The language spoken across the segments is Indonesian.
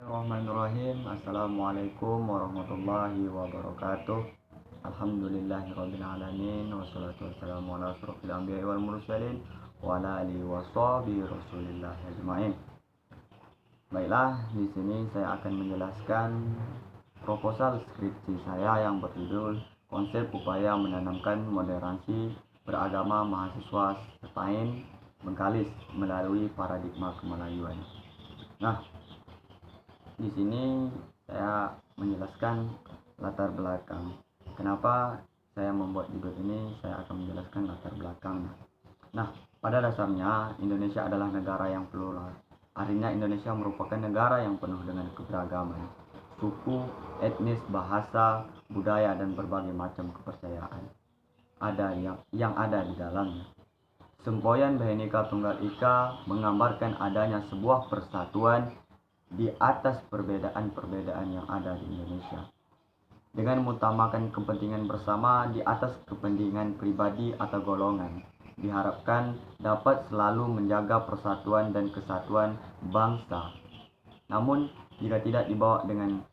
Bismillahirrahmanirrahim. Assalamualaikum warahmatullahi wabarakatuh. Alhamdulillahirabbil alamin wassalatu wassalamu ala asyrofil anbiya'i wal mursalin wa ala alihi washabihi rasulillah ajmain. Baiklah, di sini saya akan menjelaskan proposal skripsi saya yang berjudul Konsep Upaya Menanamkan Moderasi Beragama Mahasiswa Setain Bengkalis Melalui Paradigma Kemelayuan. Nah, di sini saya menjelaskan latar belakang. Kenapa saya membuat judul ini? Saya akan menjelaskan latar belakangnya. Nah, pada dasarnya Indonesia adalah negara yang plural. Artinya Indonesia merupakan negara yang penuh dengan keberagaman, suku, etnis, bahasa, budaya, dan berbagai macam kepercayaan ada yang ada di dalamnya. Semboyan Bhinneka Tunggal Ika menggambarkan adanya sebuah persatuan di atas perbedaan-perbedaan yang ada di Indonesia, dengan mengutamakan kepentingan bersama di atas kepentingan pribadi atau golongan. Diharapkan dapat selalu menjaga persatuan dan kesatuan bangsa. Namun, jika tidak dibawa dengan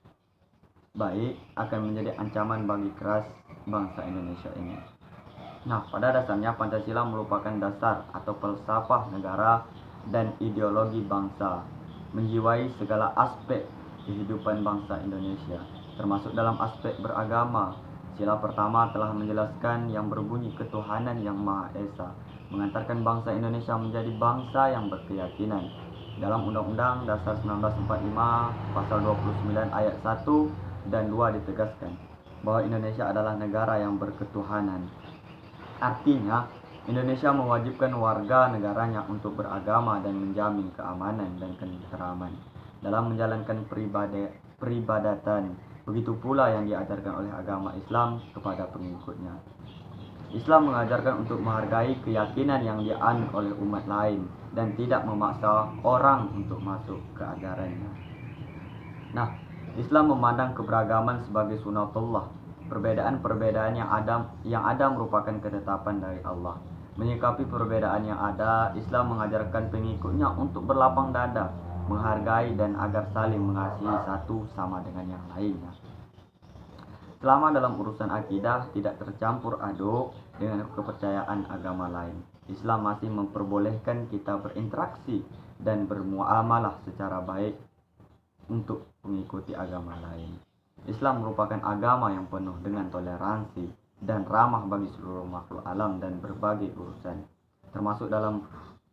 baik, akan menjadi ancaman bagi keras bangsa Indonesia ini. Nah, pada dasarnya Pancasila merupakan dasar atau falsafah negara dan ideologi bangsa, menjiwai segala aspek kehidupan bangsa Indonesia, termasuk dalam aspek beragama. Sila pertama telah menjelaskan yang berbunyi ketuhanan yang Maha Esa, mengantarkan bangsa Indonesia menjadi bangsa yang berkeyakinan. Dalam Undang-Undang Dasar 1945 Pasal 29 ayat 1 dan 2 ditegaskan bahwa Indonesia adalah negara yang berketuhanan. Artinya, Indonesia mewajibkan warga negaranya untuk beragama dan menjamin keamanan dan ketentraman dalam menjalankan peribadatan. Begitu pula yang diajarkan oleh agama Islam kepada pengikutnya. Islam mengajarkan untuk menghargai keyakinan yang dianut oleh umat lain dan tidak memaksa orang untuk masuk ke ajarannya. Nah, Islam memandang keberagaman sebagai sunatullah. Perbedaan-perbedaan yang ada merupakan ketetapan dari Allah. Menyikapi perbedaan yang ada, Islam mengajarkan pengikutnya untuk berlapang dada, menghargai dan agar saling mengasihi satu sama dengan yang lainnya. Selama dalam urusan akidah tidak tercampur aduk dengan kepercayaan agama lain, Islam masih memperbolehkan kita berinteraksi dan bermuamalah secara baik untuk mengikuti agama lain. Islam merupakan agama yang penuh dengan toleransi dan ramah bagi seluruh makhluk alam dan berbagai urusan, termasuk dalam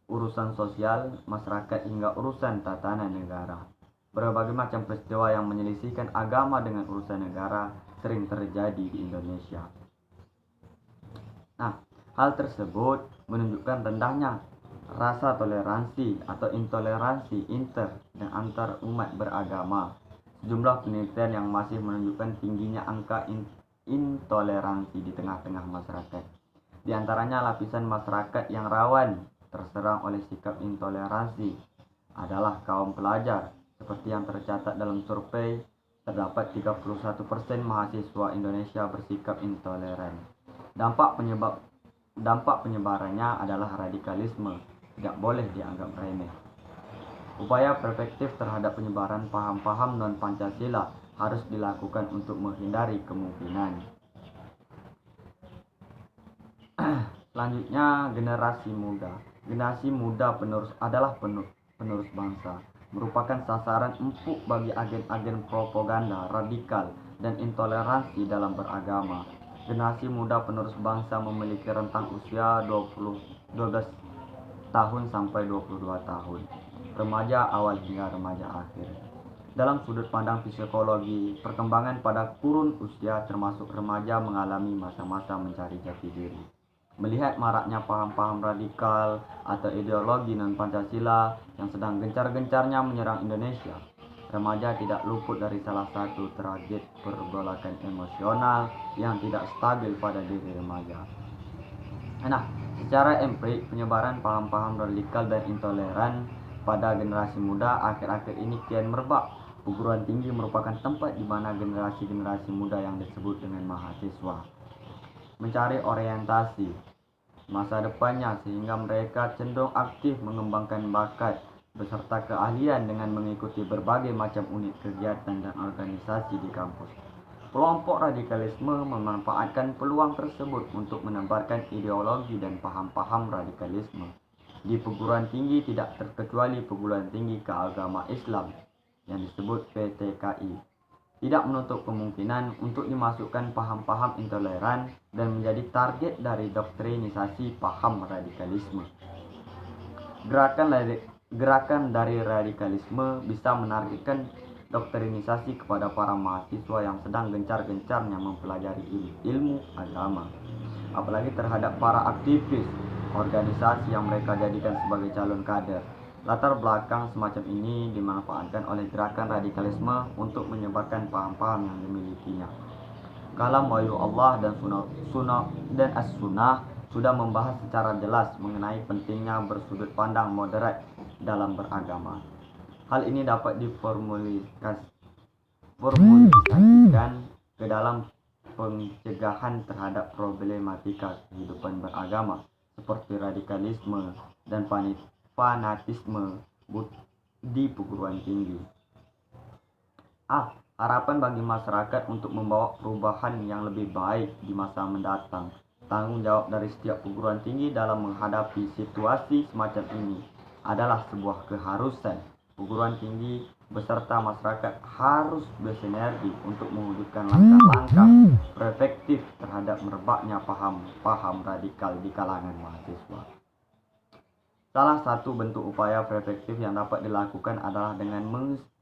urusan sosial, masyarakat hingga urusan tatanan negara. Berbagai macam peristiwa yang menyelisihkan agama dengan urusan negara sering terjadi di Indonesia. Nah, hal tersebut menunjukkan rendahnya rasa toleransi atau intoleransi inter dan antar umat beragama. Sejumlah penelitian yang masih menunjukkan tingginya angka intoleransi di tengah-tengah masyarakat. Di antaranya lapisan masyarakat yang rawan terserang oleh sikap intoleransi adalah kaum pelajar. Seperti yang tercatat dalam survei, terdapat 31% mahasiswa Indonesia bersikap intoleran. Dampak penyebarannya adalah radikalisme, tidak boleh dianggap remeh. Upaya preventif terhadap penyebaran paham-paham non-Pancasila harus dilakukan untuk menghindari kemungkinan. Selanjutnya, generasi muda. Generasi muda adalah penerus bangsa, merupakan sasaran empuk bagi agen-agen propaganda radikal dan intoleransi dalam beragama. Generasi muda penerus bangsa memiliki rentang usia 12 tahun sampai 22 tahun. Remaja awal hingga remaja akhir. Dalam sudut pandang psikologi, perkembangan pada kurun usia termasuk remaja mengalami masa-masa mencari jati diri. Melihat maraknya paham-paham radikal atau ideologi non-Pancasila yang sedang gencar-gencarnya menyerang Indonesia, remaja tidak luput dari salah satu tragedi pergolakan emosional yang tidak stabil pada diri remaja. Nah, secara empirik, penyebaran paham-paham radikal dan intoleran pada generasi muda akhir-akhir ini kian merebak. Perguruan tinggi merupakan tempat di mana generasi-generasi muda yang disebut dengan mahasiswa mencari orientasi masa depannya, sehingga mereka cenderung aktif mengembangkan bakat beserta keahlian dengan mengikuti berbagai macam unit kegiatan dan organisasi di kampus. Kelompok radikalisme memanfaatkan peluang tersebut untuk menebarkan ideologi dan paham-paham radikalisme. Di perguruan tinggi tidak terkecuali perguruan tinggi keagama Islam yang disebut PTKI, tidak menutup kemungkinan untuk dimasukkan paham-paham intoleran dan menjadi target dari doktrinisasi paham radikalisme. Gerakan dari radikalisme bisa menargetkan doktrinisasi kepada para mahasiswa yang sedang gencar-gencarnya mempelajari ilmu agama, apalagi terhadap para aktivis organisasi yang mereka jadikan sebagai calon kader. Latar belakang semacam ini dimanfaatkan oleh gerakan radikalisme untuk menyebarkan paham-paham yang dimilikinya. Kalam wahyu Allah dan as-sunnah sudah membahas secara jelas mengenai pentingnya bersudut pandang moderat dalam beragama. Hal ini dapat diformulasikan ke dalam pencegahan terhadap problematika kehidupan beragama seperti radikalisme dan fanatisme di perguruan tinggi. Harapan bagi masyarakat untuk membawa perubahan yang lebih baik di masa mendatang. Tanggung jawab dari setiap perguruan tinggi dalam menghadapi situasi semacam ini adalah sebuah keharusan. Perguruan tinggi beserta masyarakat harus bersinergi untuk mewujudkan langkah-langkah preventif terhadap merebaknya paham-paham radikal di kalangan mahasiswa. Salah satu bentuk upaya preventif yang dapat dilakukan adalah dengan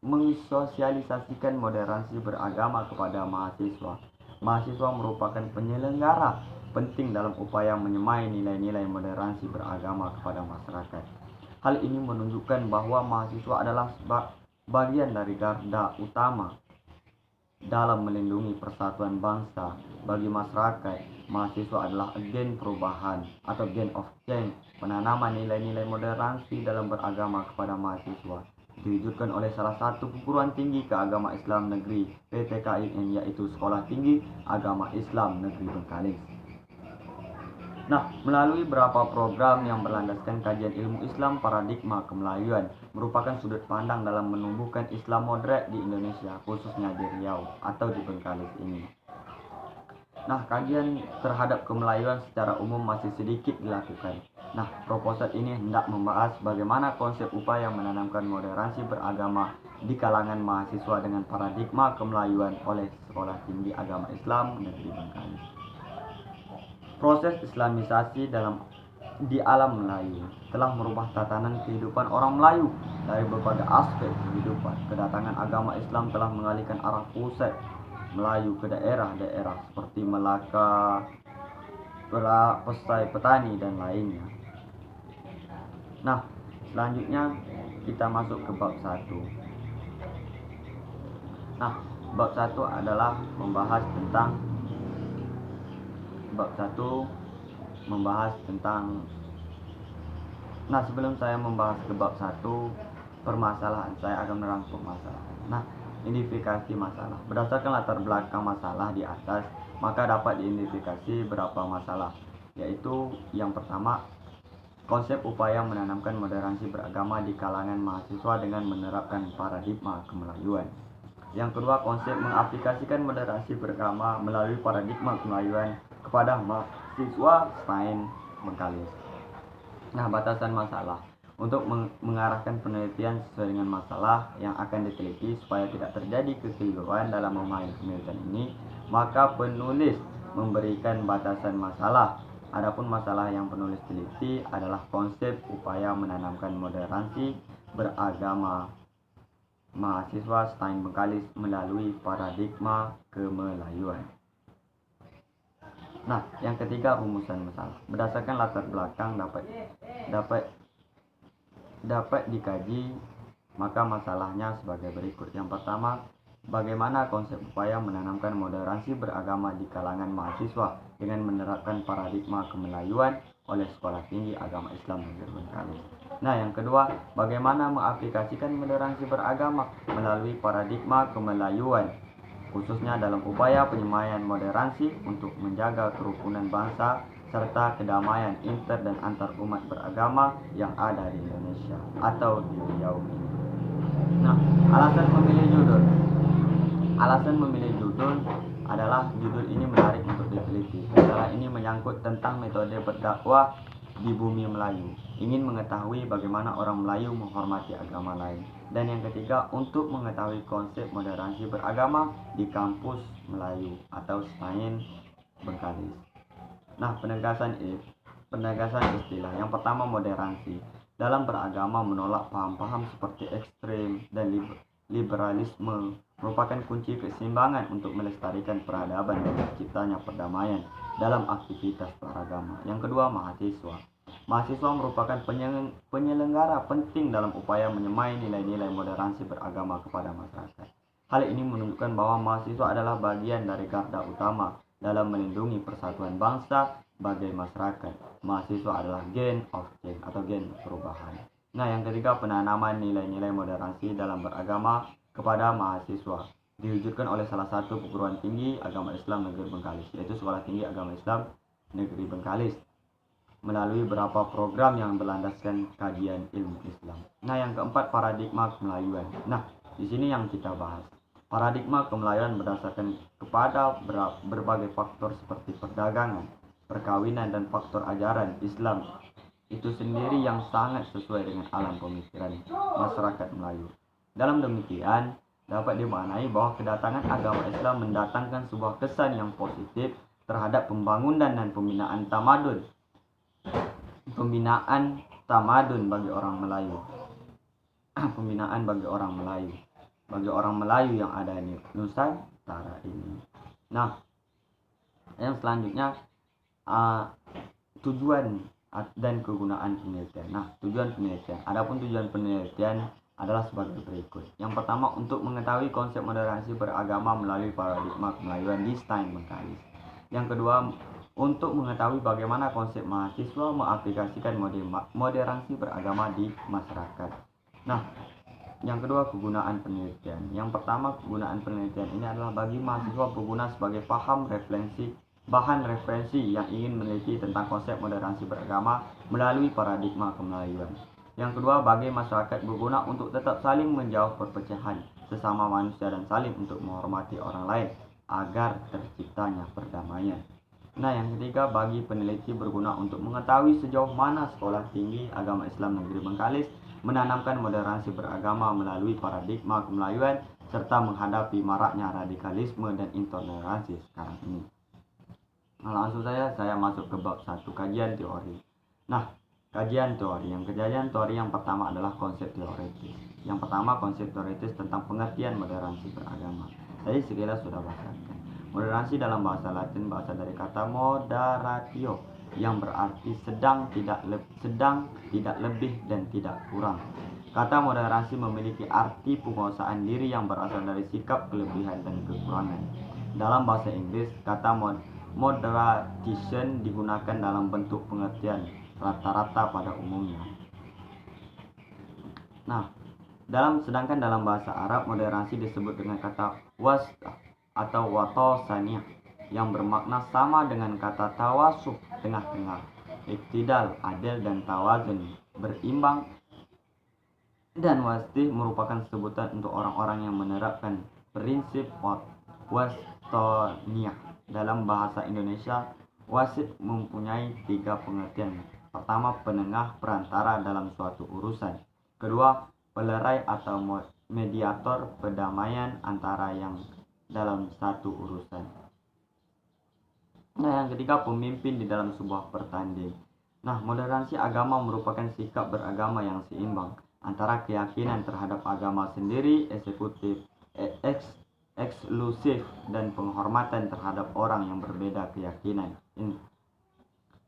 mensosialisasikan moderasi beragama kepada mahasiswa. Mahasiswa merupakan penyelenggara penting dalam upaya menyemai nilai-nilai moderasi beragama kepada masyarakat. Hal ini menunjukkan bahwa mahasiswa adalah bagian dari garda utama dalam melindungi persatuan bangsa. Bagi masyarakat, mahasiswa adalah agen perubahan atau agent of change. Penanaman nilai-nilai moderasi dalam beragama kepada mahasiswa diwujudkan oleh salah satu perguruan tinggi keagama Islam negeri PTKIN, yaitu Sekolah Tinggi Agama Islam Negeri Bengkalis. Melalui beberapa program yang berlandaskan kajian ilmu Islam, paradigma kemelayuan merupakan sudut pandang dalam menumbuhkan Islam moderat di Indonesia, khususnya di Riau atau di Bengkalis ini. Kajian terhadap kemelayuan secara umum masih sedikit dilakukan. Proposal ini hendak membahas bagaimana konsep upaya menanamkan moderasi beragama di kalangan mahasiswa dengan paradigma kemelayuan oleh Sekolah Tinggi Agama Islam Negeri Bengkalis. Proses Islamisasi di alam Melayu telah merubah tatanan kehidupan orang Melayu dari berbagai aspek kehidupan. Kedatangan agama Islam telah mengalihkan arah pusat Melayu ke daerah-daerah seperti Melaka, Pesai, Petani, dan lainnya. Selanjutnya kita masuk ke bab 1. Bab 1 adalah membahas tentang sebelum saya membahas ke bab 1, permasalahan, saya akan merangkum masalah. Identifikasi masalah. Berdasarkan latar belakang masalah di atas, maka dapat diidentifikasi beberapa masalah, yaitu yang pertama, konsep upaya menanamkan moderasi beragama di kalangan mahasiswa dengan menerapkan paradigma kemelayuan. Yang kedua, konsep mengaplikasikan moderasi beragama melalui paradigma kemelayuan kepada mahasiswa STAIN Bengkalis. Batasan masalah. Untuk mengarahkan penelitian sesuai dengan masalah yang akan diteliti supaya tidak terjadi kekeliruan dalam memahami penelitian ini, maka penulis memberikan batasan masalah. Adapun masalah yang penulis teliti adalah konsep upaya menanamkan moderasi beragama mahasiswa STAIN Bengkalis melalui paradigma kemelayuan. Yang ketiga, rumusan masalah. Berdasarkan latar belakang dapat dikaji, maka masalahnya sebagai berikut. Yang pertama, bagaimana konsep upaya menanamkan moderasi beragama di kalangan mahasiswa dengan menerapkan paradigma kemelayuan oleh Sekolah Tinggi Agama Islam Negeri Bengkalis. Yang kedua, bagaimana mengaplikasikan moderasi beragama melalui paradigma kemelayuan, khususnya dalam upaya penyemaian moderasi untuk menjaga kerukunan bangsa serta kedamaian inter dan antar umat beragama yang ada di Indonesia atau di Riau ini. Nah, alasan memilih judul adalah judul ini menarik untuk diteliti. Masalah ini menyangkut tentang metode berdakwah di bumi Melayu, ingin mengetahui bagaimana orang Melayu menghormati agama lain. Dan yang ketiga, untuk mengetahui konsep moderasi beragama di kampus Melayu atau STAIN Bengkalis. Nah, penegasan istilah. Yang pertama, moderasi. Dalam beragama menolak paham-paham seperti ekstrem dan liberalisme merupakan kunci keseimbangan untuk melestarikan peradaban dan terciptanya perdamaian dalam aktivitas beragama. Yang kedua, mahasiswa. Mahasiswa merupakan penyelenggara penting dalam upaya menyemai nilai-nilai moderasi beragama kepada masyarakat. Hal ini menunjukkan bahwa mahasiswa adalah bagian dari garda utama dalam melindungi persatuan bangsa sebagai masyarakat. Mahasiswa adalah agent of change atau agen perubahan. Nah, yang ketiga, penanaman nilai-nilai moderasi dalam beragama kepada mahasiswa diwujudkan oleh salah satu perguruan tinggi agama Islam negeri Bengkalis, yaitu Sekolah Tinggi Agama Islam Negeri Bengkalis, melalui beberapa program yang berlandaskan kajian ilmu Islam. Nah, yang keempat, paradigma kemelayuan. Nah, di sini yang kita bahas. Paradigma kemelayuan berdasarkan kepada berbagai faktor seperti perdagangan, perkawinan, dan faktor ajaran Islam itu sendiri yang sangat sesuai dengan alam pemikiran masyarakat Melayu. Dalam demikian, dapat dimaknai bahwa kedatangan agama Islam mendatangkan sebuah kesan yang positif terhadap pembangunan dan pembinaan tamadun bagi orang Melayu. Bagi orang Melayu yang ada di Nusantara ini. Nah, yang selanjutnya, tujuan dan kegunaan penelitian. Nah, tujuan penelitian. Adapun tujuan penelitian adalah sebagai berikut. Yang pertama, untuk mengetahui konsep moderasi beragama melalui paradigma kemelayuan di STAIN Bengkalis. Yang kedua, untuk mengetahui bagaimana konsep mahasiswa mengaplikasikan moderasi beragama di masyarakat. Nah, yang kedua, kegunaan penelitian. Yang pertama, kegunaan penelitian ini adalah bagi mahasiswa berguna sebagai bahan referensi yang ingin meneliti tentang konsep moderasi beragama melalui paradigma kemelayuan. Yang kedua, bagi masyarakat berguna untuk tetap saling menjauh perpecahan sesama manusia dan saling untuk menghormati orang lain agar terciptanya perdamaian. Nah, yang ketiga, bagi peneliti berguna untuk mengetahui sejauh mana Sekolah Tinggi Agama Islam Negeri Bengkalis menanamkan moderasi beragama melalui paradigma kemelayuan serta menghadapi maraknya radikalisme dan intoleransi sekarang ini. Nah, langsung saya masuk ke bab 1, kajian teori. Nah, kajian teori. Kajian teori yang pertama adalah konsep teoritis. Yang pertama, konsep teoritis tentang pengertian moderasi beragama. Tadi sekilas sudah bahasakan. Moderasi dalam bahasa Latin berasal dari kata moderatio yang berarti sedang, tidak lebih dan tidak kurang. Kata moderasi memiliki arti penguasaan diri yang berasal dari sikap kelebihan dan kekurangan. Dalam bahasa Inggris, kata moderation digunakan dalam bentuk pengertian rata-rata pada umumnya. Nah, sedangkan dalam bahasa Arab, moderasi disebut dengan kata wasat atau watosania yang bermakna sama dengan kata tawasuf, tengah-tengah, iktidal, adil, dan tawazun, berimbang, dan wasih merupakan sebutan untuk orang-orang yang menerapkan prinsip wastonia. Dalam bahasa Indonesia, wasit mempunyai 3 pengertian. Pertama, penengah perantara dalam suatu urusan. Kedua, pelerai atau mediator perdamaian antara yang dalam satu urusan. Nah, yang ketiga, pemimpin di dalam sebuah pertanding. Nah, moderasi agama merupakan sikap beragama yang seimbang antara keyakinan terhadap agama sendiri, eksklusif, dan penghormatan terhadap orang yang berbeda keyakinan.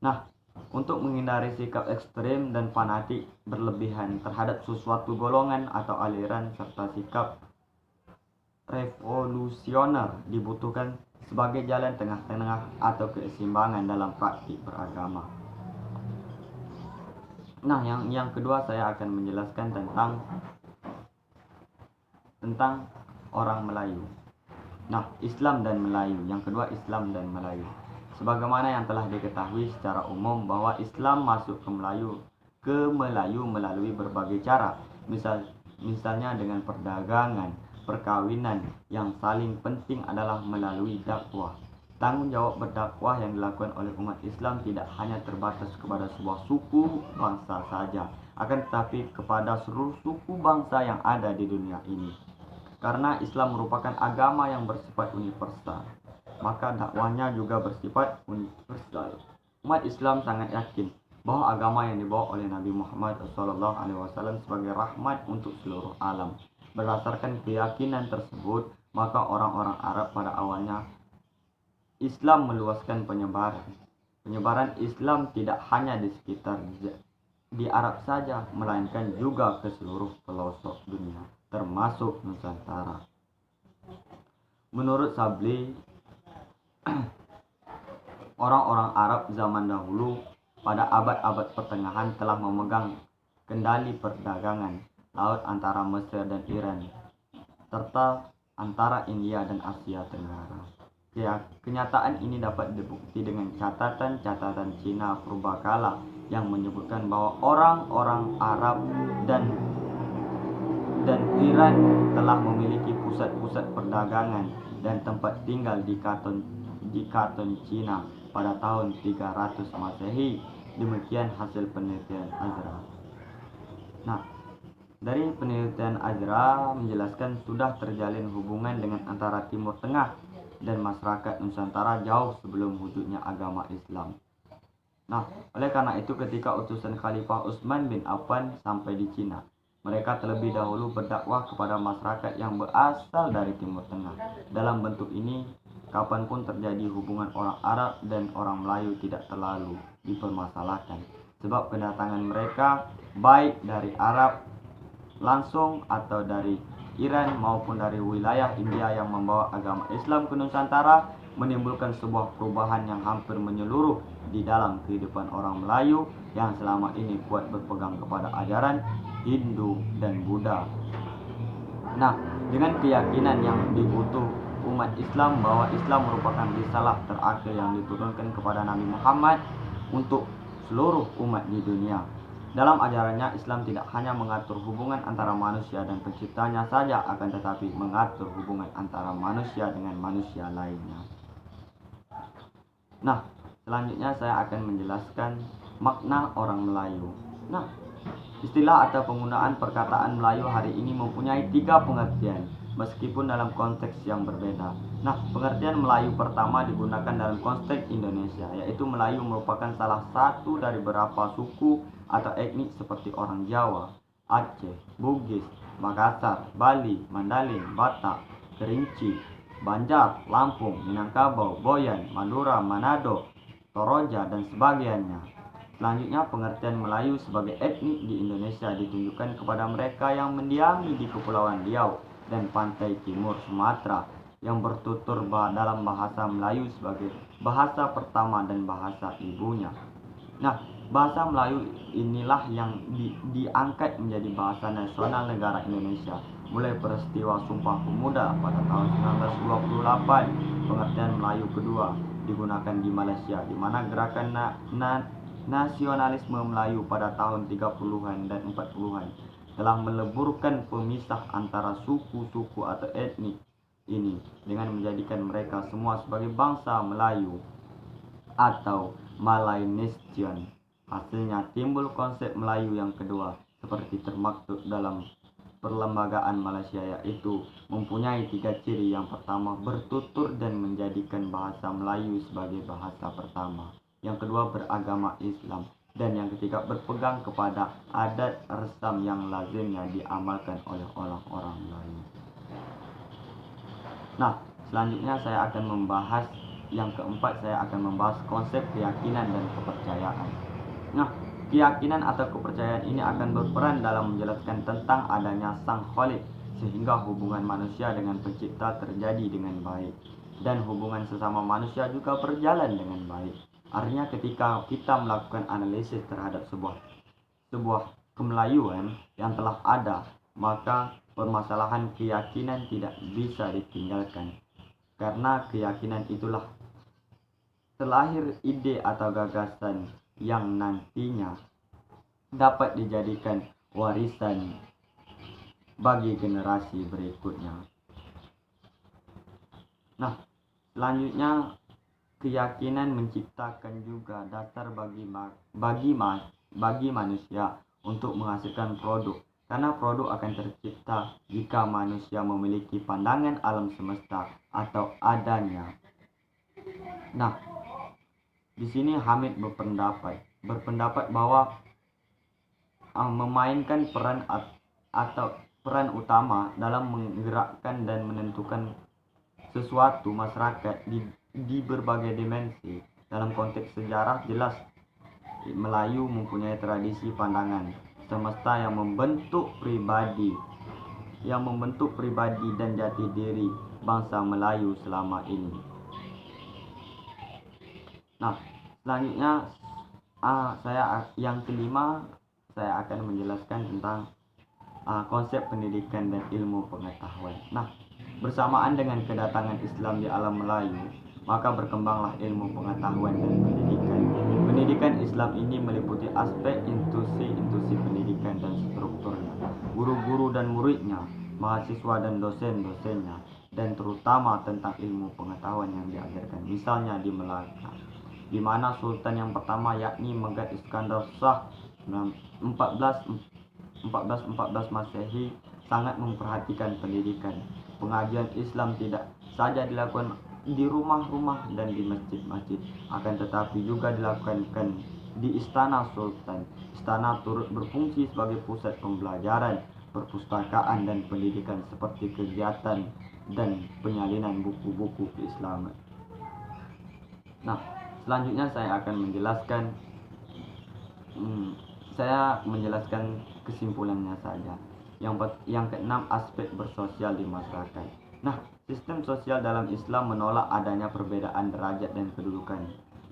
Nah, untuk menghindari sikap ekstrem dan fanatik berlebihan terhadap sesuatu golongan atau aliran serta sikap revolusioner dibutuhkan sebagai jalan tengah-tengah atau keseimbangan dalam praktik beragama. Nah, yang kedua saya akan menjelaskan tentang orang Melayu. Nah, Islam dan Melayu. Yang kedua, Islam dan Melayu. Sebagaimana yang telah diketahui secara umum bahwa Islam masuk ke Melayu melalui berbagai cara, misalnya dengan perdagangan, perkawinan. Yang saling penting adalah melalui dakwah. Tanggung jawab berdakwah yang dilakukan oleh umat Islam tidak hanya terbatas kepada sebuah suku bangsa saja, akan tetapi kepada seluruh suku bangsa yang ada di dunia ini. Karena Islam merupakan agama yang bersifat universal, maka dakwahnya juga bersifat universal. Umat Islam sangat yakin bahwa agama yang dibawa oleh Nabi Muhammad SAW sebagai rahmat untuk seluruh alam. Berdasarkan keyakinan tersebut, maka orang-orang Arab pada awalnya Islam meluaskan penyebaran. Penyebaran Islam tidak hanya di Arab saja, melainkan juga ke seluruh pelosok dunia, termasuk Nusantara. Menurut Sabli, orang-orang Arab zaman dahulu pada abad-abad pertengahan telah memegang kendali perdagangan laut antara Mesir dan Iran, serta antara India dan Asia Tenggara. Kenyataan ini dapat dibukti dengan catatan-catatan Cina purbakala yang menyebutkan bahwa orang-orang Arab dan Iran telah memiliki pusat-pusat perdagangan dan tempat tinggal di Kanton Cina pada tahun 300 Masehi. Demikian hasil penelitian Azra. Nah, dari penelitian Azra menjelaskan sudah terjalin hubungan dengan antara Timur Tengah dan masyarakat Nusantara jauh sebelum wujudnya agama Islam. Nah, oleh karena itu ketika utusan Khalifah Utsman bin Affan sampai di Cina, mereka terlebih dahulu berdakwah kepada masyarakat yang berasal dari Timur Tengah. Dalam bentuk ini, kapanpun terjadi hubungan orang Arab dan orang Melayu tidak terlalu dipermasalahkan, sebab kedatangan mereka baik dari Arab langsung atau dari Iran maupun dari wilayah India yang membawa agama Islam ke Nusantara menimbulkan sebuah perubahan yang hampir menyeluruh di dalam kehidupan orang Melayu yang selama ini kuat berpegang kepada ajaran Hindu dan Buddha. Nah, dengan keyakinan yang dibutuh umat Islam bahwa Islam merupakan risalah terakhir yang diturunkan kepada Nabi Muhammad untuk seluruh umat di dunia. Dalam ajarannya, Islam tidak hanya mengatur hubungan antara manusia dan penciptanya saja, akan tetapi mengatur hubungan antara manusia dengan manusia lainnya. Nah, selanjutnya saya akan menjelaskan makna orang Melayu. Nah, istilah atau penggunaan perkataan Melayu hari ini mempunyai 3 pengertian, meskipun dalam konteks yang berbeda. Nah, pengertian Melayu pertama digunakan dalam konteks Indonesia, yaitu Melayu merupakan salah satu dari beberapa suku atau etnik seperti orang Jawa, Aceh, Bugis, Makassar, Bali, Mandailing, Batak, Kerinci, Banjar, Lampung, Minangkabau, Boyan, Madura, Manado, Toraja, dan sebagainya. Selanjutnya, pengertian Melayu sebagai etnik di Indonesia ditunjukkan kepada mereka yang mendiami di Kepulauan Riau dan pantai timur Sumatera, yang bertutur dalam bahasa Melayu sebagai bahasa pertama dan bahasa ibunya. Nah, bahasa Melayu inilah yang diangkat menjadi bahasa nasional negara Indonesia mulai peristiwa Sumpah Pemuda pada tahun 1928. Pengertian Melayu kedua digunakan di Malaysia, di mana gerakan nasionalisme Melayu pada tahun 30-an dan 40-an telah meleburkan pemisah antara suku-suku atau etnik ini dengan menjadikan mereka semua sebagai bangsa Melayu atau Malaysian. Hasilnya timbul konsep Melayu yang kedua seperti termaktub dalam perlembagaan Malaysia, yaitu mempunyai 3 ciri. Yang pertama, bertutur dan menjadikan bahasa Melayu sebagai bahasa pertama. Yang kedua, beragama Islam. Dan yang ketiga, berpegang kepada adat resam yang lazimnya diamalkan oleh orang-orang Melayu. Nah, selanjutnya saya akan membahas yang keempat, saya akan membahas konsep keyakinan dan kepercayaan. Nah, keyakinan atau kepercayaan ini akan berperan dalam menjelaskan tentang adanya Sang Khalik, sehingga hubungan manusia dengan pencipta terjadi dengan baik, dan hubungan sesama manusia juga berjalan dengan baik. Artinya ketika kita melakukan analisis terhadap sebuah kemelayuan yang telah ada, maka permasalahan keyakinan tidak bisa ditinggalkan, karena keyakinan itulah terlahir ide atau gagasan yang nantinya dapat dijadikan warisan bagi generasi berikutnya. Nah, selanjutnya keyakinan menciptakan juga dasar bagi manusia untuk menghasilkan produk. Karena produk akan tercipta jika manusia memiliki pandangan alam semesta atau adanya. Nah, di sini Hamid berpendapat bahwa memainkan peran utama dalam menggerakkan dan menentukan sesuatu masyarakat di berbagai dimensi. Dalam konteks sejarah, jelas Melayu mempunyai tradisi pandangan semesta yang membentuk pribadi dan jati diri bangsa Melayu selama ini. Nah, selanjutnya yang kelima, saya akan menjelaskan tentang konsep pendidikan dan ilmu pengetahuan. Nah, bersamaan dengan kedatangan Islam di alam Melayu, maka berkembanglah ilmu pengetahuan dan pendidikan. Pendidikan Islam ini meliputi aspek institusi pendidikan dan strukturnya, guru-guru dan muridnya, mahasiswa dan dosen-dosennya, dan terutama tentang ilmu pengetahuan yang diajarkan. Misalnya di Melaka, di mana Sultan yang pertama yakni Megat Iskandar Shah 1414 Masehi sangat memperhatikan pendidikan. Pengajian Islam tidak saja dilakukan di rumah-rumah dan di masjid-masjid, akan tetapi juga dilakukan di istana Sultan. Istana turut berfungsi sebagai pusat pembelajaran, perpustakaan dan pendidikan seperti kegiatan dan penyalinan buku-buku keislaman. Nah, selanjutnya saya akan menjelaskan kesimpulannya saja. Yang keenam, aspek bersosial di masyarakat. Nah, sistem sosial dalam Islam menolak adanya perbedaan derajat dan kedudukan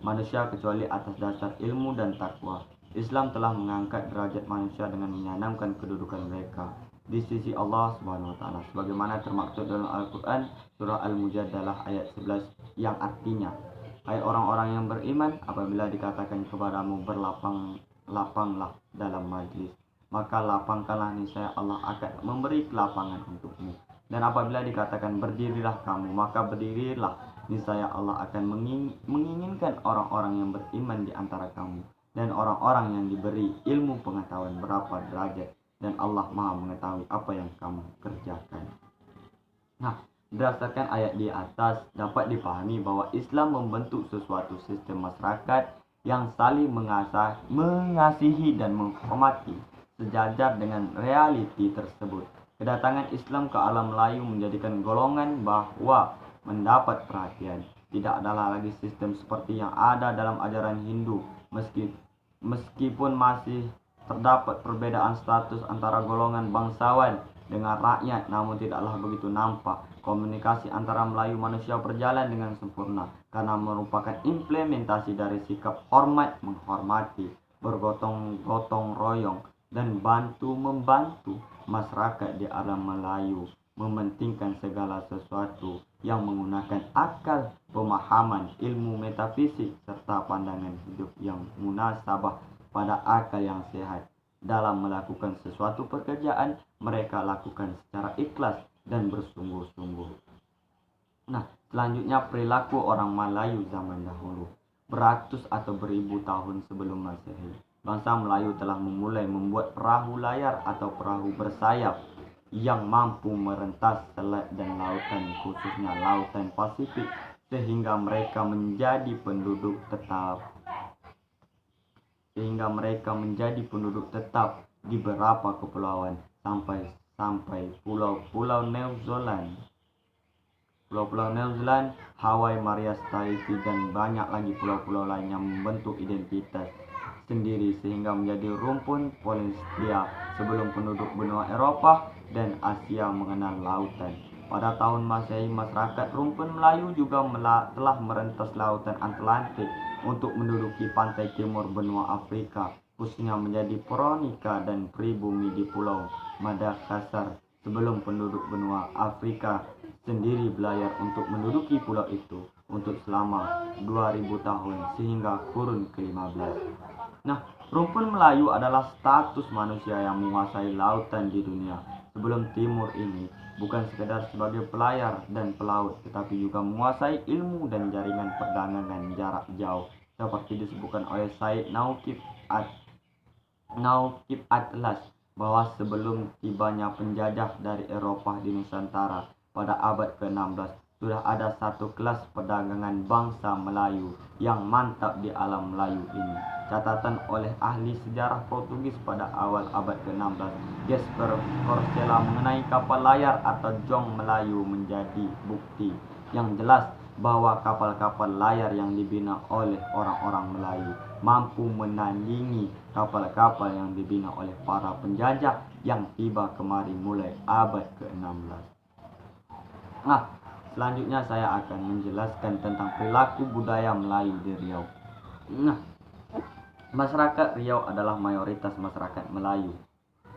manusia kecuali atas dasar ilmu dan takwa. Islam telah mengangkat derajat manusia dengan menyanamkan kedudukan mereka di sisi Allah Subhanahu wa taala sebagaimana termaktub dalam Al-Qur'an surah Al-Mujadalah ayat 11 yang artinya, hai orang-orang yang beriman, apabila dikatakan kepadamu berlapanglah dalam majlis, maka lapangkanlah, niscaya Allah akan memberi kelapangan untukmu. Dan apabila dikatakan berdirilah kamu, maka berdirilah, niscaya Allah akan menginginkan orang-orang yang beriman di antara kamu dan orang-orang yang diberi ilmu pengetahuan berapa derajat, dan Allah Maha mengetahui apa yang kamu kerjakan. Nah, berdasarkan ayat di atas dapat dipahami bahwa Islam membentuk suatu sistem masyarakat yang saling mengasihi dan menghormati sejajar dengan realiti tersebut. Kedatangan Islam ke alam Melayu menjadikan golongan bahwa mendapat perhatian. Tidak adalah lagi sistem seperti yang ada dalam ajaran Hindu, meskipun masih terdapat perbedaan status antara golongan bangsawan dengan rakyat, namun tidaklah begitu nampak. Komunikasi antara Melayu manusia berjalan dengan sempurna karena merupakan implementasi dari sikap hormat menghormati, bergotong-gotong royong, dan bantu-membantu masyarakat di alam Melayu, mementingkan segala sesuatu yang menggunakan akal, pemahaman, ilmu metafisik, serta pandangan hidup yang munasabah pada akal yang sehat. Dalam melakukan sesuatu pekerjaan, mereka lakukan secara ikhlas dan bersungguh-sungguh. Nah, selanjutnya perilaku orang Melayu zaman dahulu. Beratus atau beribu tahun sebelum Masehi, bangsa Melayu telah membuat perahu layar atau perahu bersayap yang mampu merentas selat dan lautan, khususnya lautan Pasifik, sehingga mereka menjadi penduduk tetap di beberapa kepulauan sampai pulau-pulau New Zealand, Hawaii, Marias, Tahiti, dan banyak lagi pulau-pulau lain yang membentuk identitas sendiri sehingga menjadi rumpun Polynesia sebelum penduduk benua Eropa dan Asia mengenal lautan. Pada tahun Masehi, masyarakat rumpun Melayu juga telah merentas lautan Atlantik untuk menduduki pantai timur benua Afrika, khususnya menjadi Veronica dan pribumi di pulau Madagaskar sebelum penduduk benua Afrika sendiri belayar untuk menduduki pulau itu. untuk selama 2000 tahun sehingga kurun ke-15. Nah, rumpun Melayu adalah status manusia yang menguasai lautan di dunia. Sebelum timur ini bukan sekedar sebagai pelayar dan pelaut, tetapi juga menguasai ilmu dan jaringan perdagangan jarak jauh, seperti disebutkan oleh Said Nauqib Atlas bahwa sebelum tibanya penjajah dari Eropa di Nusantara pada abad ke-16, sudah ada satu kelas perdagangan bangsa Melayu yang mantap di alam Melayu ini. Catatan oleh ahli sejarah Portugis pada awal abad ke-16, Jasper Corcella, mengenai kapal layar atau jong Melayu menjadi bukti yang jelas bahwa kapal-kapal layar yang dibina oleh orang-orang Melayu mampu menandingi kapal-kapal yang dibina oleh para penjajah yang tiba kemari mulai abad ke-16. Nah, selanjutnya saya akan menjelaskan tentang perilaku budaya Melayu di Riau. Nah, masyarakat Riau adalah mayoritas masyarakat Melayu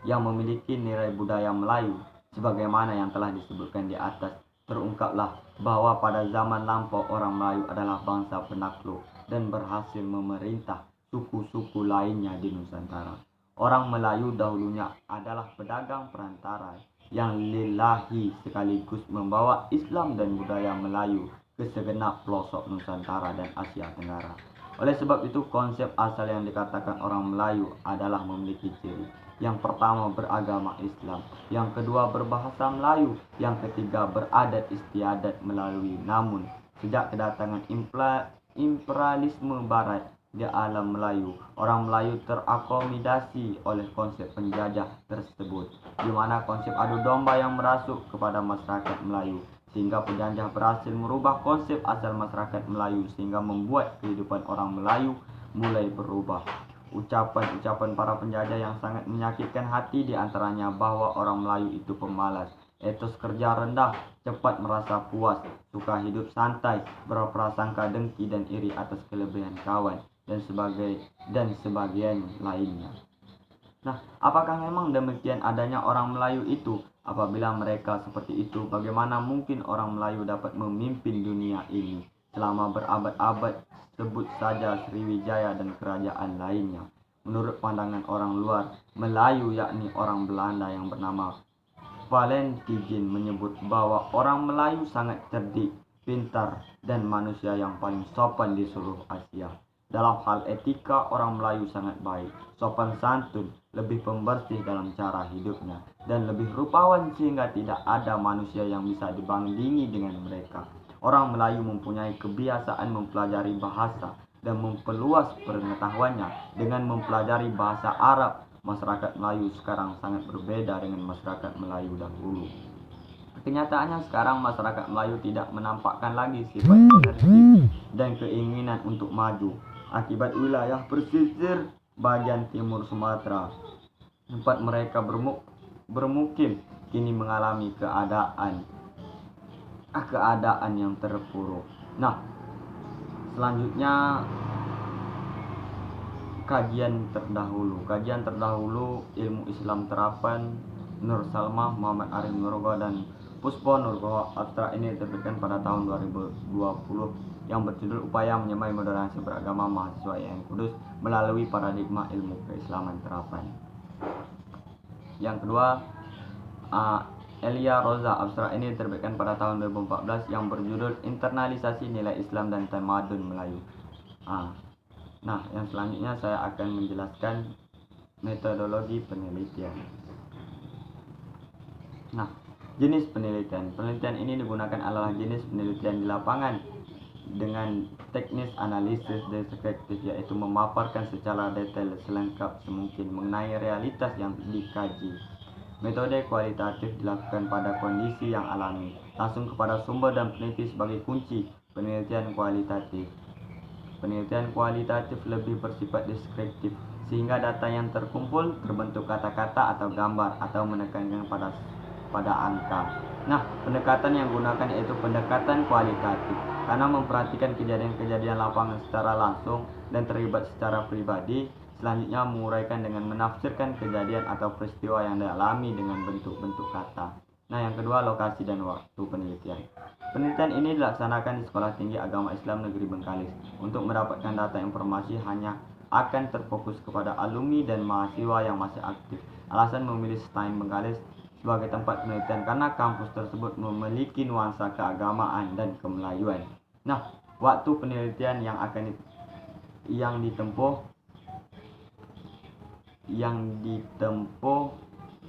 yang memiliki nilai budaya Melayu. Sebagaimana yang telah disebutkan di atas, terungkaplah bahwa pada zaman lampau orang Melayu adalah bangsa penakluk dan berhasil memerintah suku-suku lainnya di Nusantara. Orang Melayu dahulunya adalah pedagang perantara yang lillahi sekaligus membawa Islam dan budaya Melayu ke segenap pelosok Nusantara dan Asia Tenggara. Oleh sebab itu, konsep asal yang dikatakan orang Melayu adalah memiliki ciri. Yang pertama, beragama Islam. Yang kedua, berbahasa Melayu. Yang ketiga, beradat istiadat Melayu. Namun, sejak kedatangan imperialisme Barat di alam Melayu, orang Melayu terakomodasi oleh konsep penjajah tersebut, di mana konsep adu domba yang merasuk kepada masyarakat Melayu, sehingga penjajah berhasil merubah konsep asal masyarakat Melayu sehingga membuat kehidupan orang Melayu mulai berubah. Ucapan-ucapan para penjajah yang sangat menyakitkan hati diantaranya bahwa orang Melayu itu pemalas, etos kerja rendah, cepat merasa puas, suka hidup santai, berprasangka dengki dan iri atas kelebihan kawan, dan sebagian lainnya. Nah, apakah memang demikian adanya orang Melayu itu? Apabila mereka seperti itu, bagaimana mungkin orang Melayu dapat memimpin dunia ini selama berabad-abad? Sebut saja Sriwijaya dan kerajaan lainnya. Menurut pandangan orang luar, Melayu yakni orang Belanda yang bernama Valentijn menyebut bahwa orang Melayu sangat cerdik, pintar, dan manusia yang paling sopan di seluruh Asia. Dalam hal etika, orang Melayu sangat baik, sopan santun, lebih pembersih dalam cara hidupnya, dan lebih rupawan sehingga tidak ada manusia yang bisa dibandingi dengan mereka. Orang Melayu mempunyai kebiasaan mempelajari bahasa dan memperluas pengetahuannya dengan mempelajari bahasa Arab. Masyarakat Melayu sekarang sangat berbeda dengan masyarakat Melayu dahulu. Kenyataannya sekarang masyarakat Melayu tidak menampakkan lagi sifat energi dan keinginan untuk maju. Akibat wilayah pesisir bagian timur Sumatera, tempat mereka bermukim, kini mengalami keadaan yang terpuruk. Nah, selanjutnya kajian terdahulu ilmu Islam terapan Nur Salmah, Muhammad Arif Nurga, dan Puspo Nurga. Abstrak ini diterbitkan pada tahun 2020 yang berjudul Upaya Menyamai Moderasi Beragama Mahasiswa IAIN Kudus melalui Paradigma Ilmu Keislaman Terapan. Yang kedua, Elia Roza. Abstrak ini diterbitkan pada tahun 2014 yang berjudul Internalisasi Nilai Islam dan Tamadun Melayu. Nah, yang selanjutnya saya akan menjelaskan metodologi penelitian. Nah, jenis penelitian. Penelitian ini digunakan adalah jenis penelitian di lapangan dengan teknis analisis deskriptif, yaitu memaparkan secara detail selengkap semungkin mengenai realitas yang dikaji. Metode kualitatif dilakukan pada kondisi yang alami, langsung kepada sumber dan peneliti sebagai kunci. Penelitian kualitatif lebih bersifat deskriptif, sehingga data yang terkumpul terbentuk kata-kata atau gambar atau menekankan pada angka. Nah, pendekatan yang digunakan yaitu pendekatan kualitatif karena memperhatikan kejadian-kejadian lapangan secara langsung dan terlibat secara pribadi. Selanjutnya menguraikan dengan menafsirkan kejadian atau peristiwa yang dialami dengan bentuk-bentuk kata. Nah, yang kedua, lokasi dan waktu penelitian. Penelitian ini dilaksanakan di Sekolah Tinggi Agama Islam Negeri Bengkalis. Untuk mendapatkan data informasi hanya akan terfokus kepada alumni dan mahasiswa yang masih aktif. Alasan memilih STAIN Bengkalis sebagai tempat penelitian karena kampus tersebut memiliki nuansa keagamaan dan kemelayuan. Nah, waktu penelitian yang ditempuh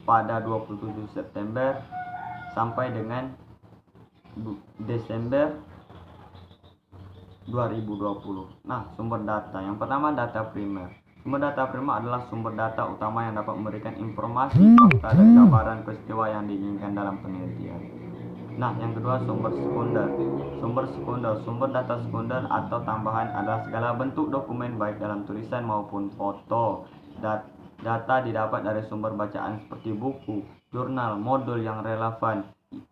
pada 27 September sampai dengan Desember 2020. Nah, sumber data. Yang pertama, data primer. Sumber data primer adalah sumber data utama yang dapat memberikan informasi, fakta, dan gambaran peristiwa yang diinginkan dalam penelitian. Nah, yang kedua, sumber sekunder. Sumber data sekunder atau tambahan adalah segala bentuk dokumen baik dalam tulisan maupun foto. Data didapat dari sumber bacaan seperti buku, jurnal, modul yang relevan,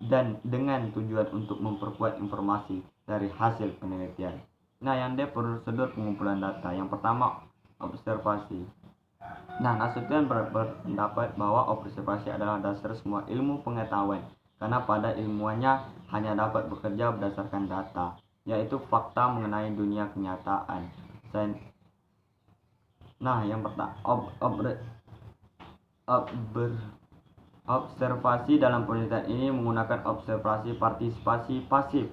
dan dengan tujuan untuk memperkuat informasi dari hasil penelitian. Nah, yang D, prosedur pengumpulan data. Yang pertama, observasi. Nah, Nasution berpendapat bahwa observasi adalah dasar semua ilmu pengetahuan, karena pada ilmuannya hanya dapat bekerja berdasarkan data, yaitu fakta mengenai dunia kenyataan. Nah, yang pertama, observasi dalam penelitian ini menggunakan observasi partisipasi pasif.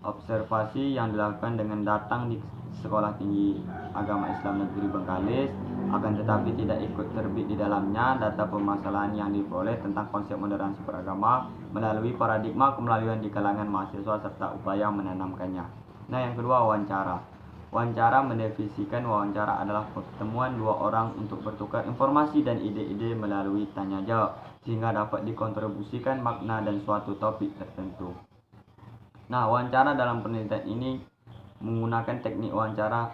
Observasi yang dilakukan dengan datang di Sekolah Tinggi Agama Islam Negeri Bengkalis, akan tetapi tidak ikut terbit di dalamnya. Data permasalahan yang diperoleh tentang konsep moderasi beragama melalui paradigma kemelayuan di kalangan mahasiswa serta upaya menanamkannya. Nah, yang kedua, wawancara. Wawancara mendefinisikan wawancara adalah pertemuan dua orang untuk bertukar informasi dan ide-ide melalui tanya jawab sehingga dapat dikontribusikan makna dan suatu topik tertentu. Nah, wawancara dalam penelitian ini menggunakan teknik wawancara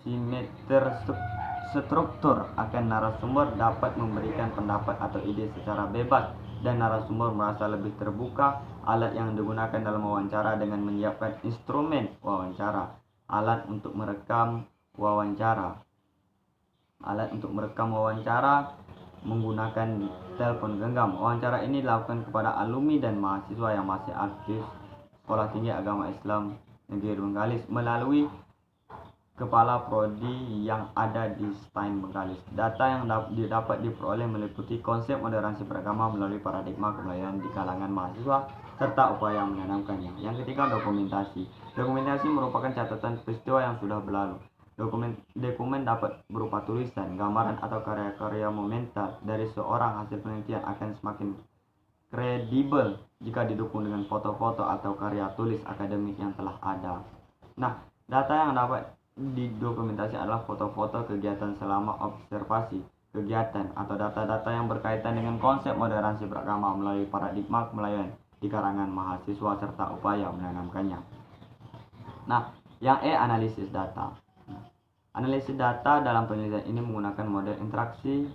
simeter struktur. Akan narasumber dapat memberikan pendapat atau ide secara bebas dan narasumber merasa lebih terbuka. Alat yang digunakan dalam wawancara dengan menyiapkan instrumen wawancara, alat untuk merekam wawancara menggunakan telepon genggam. Wawancara ini dilakukan kepada alumni dan mahasiswa yang masih aktif Sekolah Tinggi Agama Islam Negeri Bengkalis melalui kepala prodi yang ada di STAIN Bengkalis. Data yang dapat diperoleh meliputi konsep moderasi beragama melalui paradigma kemelayuan di kalangan mahasiswa serta upaya menanamkannya. Yang ketiga, dokumentasi. Dokumentasi merupakan catatan peristiwa yang sudah berlalu. Dokumen dapat berupa tulisan, gambaran, atau karya-karya monumental dari seorang. Hasil penelitian akan semakin kredibel jika didukung dengan foto-foto atau karya tulis akademik yang telah ada. Nah, data yang dapat didokumentasi adalah foto-foto kegiatan selama observasi kegiatan atau data-data yang berkaitan dengan konsep moderasi beragama melalui paradigma kemelayuan di kalangan mahasiswa serta upaya menanamkannya. Nah, yang E, analisis data. Analisis data dalam penelitian ini menggunakan model interaksi,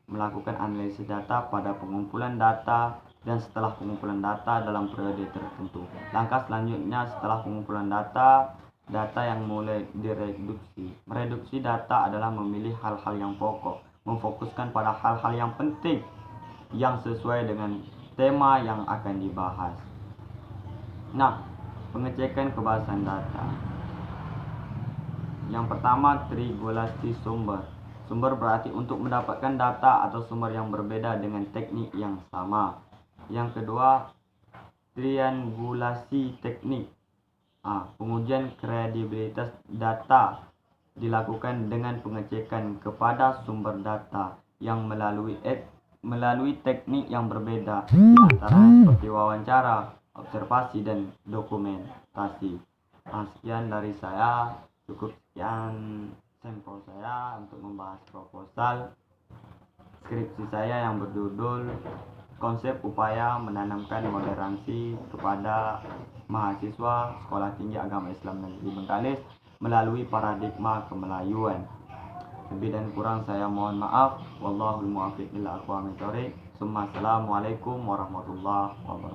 melakukan analisis data pada pengumpulan data dan setelah pengumpulan data dalam periode tertentu. Langkah selanjutnya setelah pengumpulan data yang mulai direduksi. Mereduksi data adalah memilih hal-hal yang pokok, memfokuskan pada hal-hal yang penting yang sesuai dengan tema yang akan dibahas. Nah, pengecekan kebahasan data. Yang pertama, triangulasi sumber. Sumber berarti untuk mendapatkan data atau sumber yang berbeda dengan teknik yang sama. Yang kedua, triangulasi teknik. Pengujian kredibilitas data dilakukan dengan pengecekan kepada sumber data yang melalui teknik yang berbeda, antara seperti wawancara, observasi, dan dokumentasi. Sekian dari saya, cukup sekian sampel saya untuk membahas proposal skripsi saya yang berjudul Konsep Upaya Menanamkan Moderasi kepada Mahasiswa Sekolah Tinggi Agama Islam Negeri Bengkalis melalui paradigma kemelayuan. Lebih dan kurang saya mohon maaf. Wallahul muwaffiq ila aqwamit thoriq. Assalamualaikum warahmatullahi wabarakatuh.